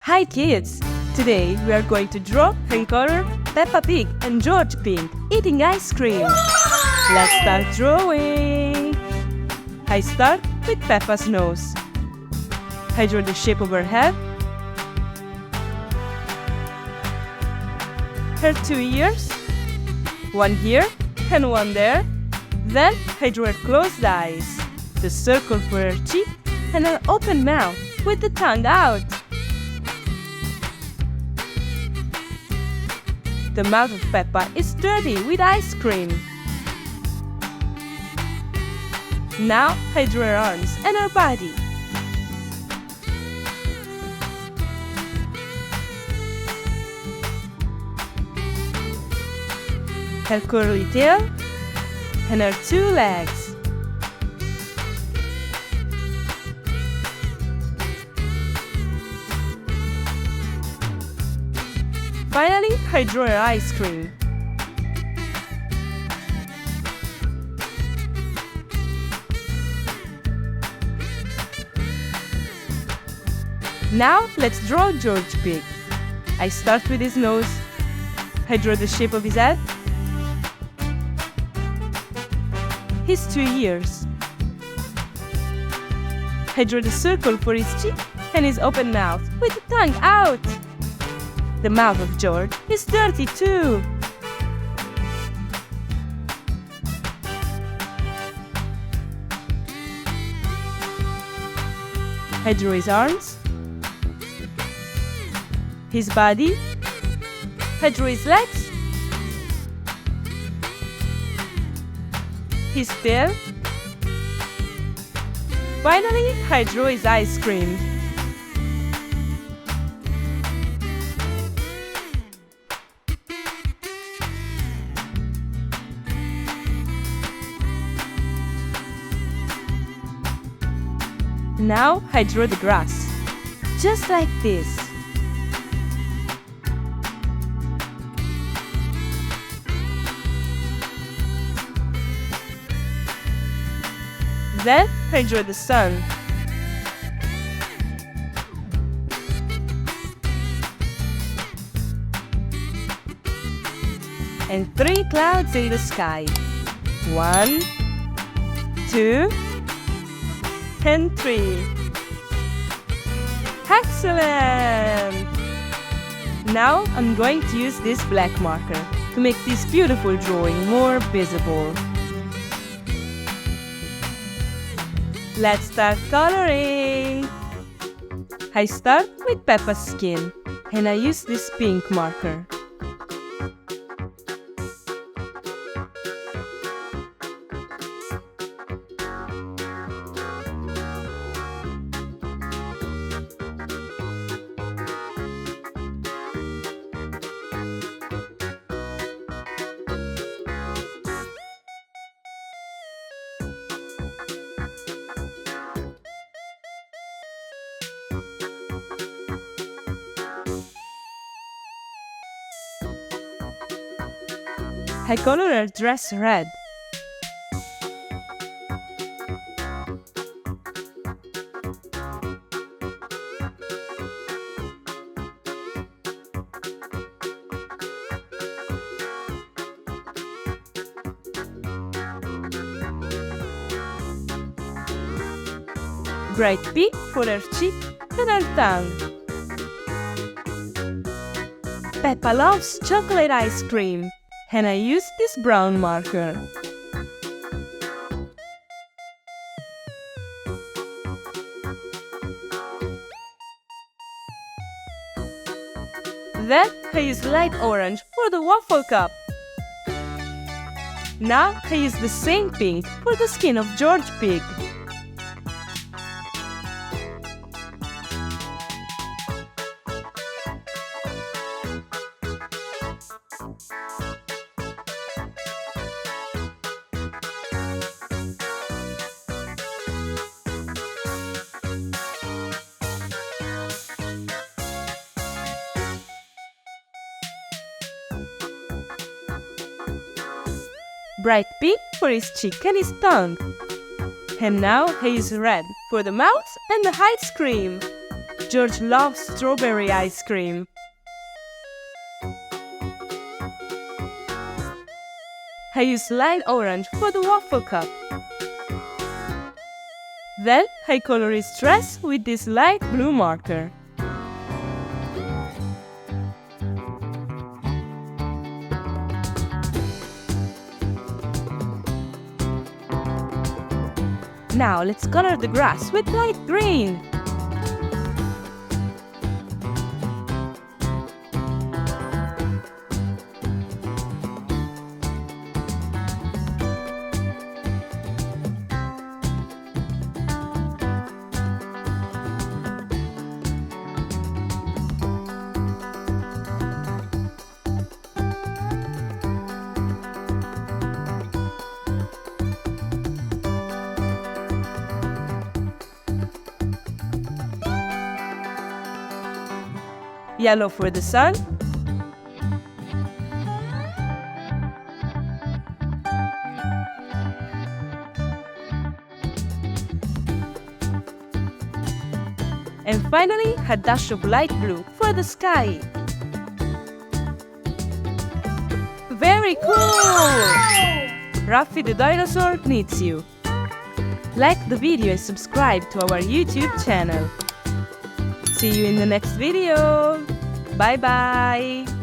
Hi kids! Today we are going to draw and color Peppa Pig and George Pig eating ice cream. Let's start drawing! I start with Peppa's nose. I draw the shape of her head, her 2 ears, one here and one there. Then I draw her closed eyes, the circle for her cheek, and her open mouth with the tongue out. The mouth of Peppa is dirty with ice cream. Now I draw her arms and her body. Her curly tail and her 2 legs. Finally, I draw her ice cream. Now let's draw George Pig. I start with his nose. I draw the shape of his head, his 2 ears. I draw the circle for his cheek and his open mouth with the tongue out. The mouth of George is dirty too. I draw his arms, his body. I draw his legs, his tail. Finally, I draw his ice cream. Now I draw the grass, just like this. Then I draw the sun. And 3 clouds in the sky. 1, 2, and 3. Excellent! Now I'm going to use this black marker to make this beautiful drawing more visible. Let's start coloring! I start with Peppa's skin and I use this pink marker. I color her dress red. Bright pink for her cheek and her tongue. Peppa loves chocolate ice cream, and I use this brown marker. Then I use light orange for the waffle cup. Now I use the same pink for the skin of George Pig. Bright pink for his cheek and his tongue. And now I use red for the mouth and the ice cream. George loves strawberry ice cream. I use light orange for the waffle cup. Then I color his dress with this light blue marker. Now let's color the grass with light green. Yellow for the sun. And finally, a dash of light blue for the sky. Very cool! Wow! Raffy the dinosaur needs you. Like the video and subscribe to our YouTube channel. See you in the next video. Bye bye.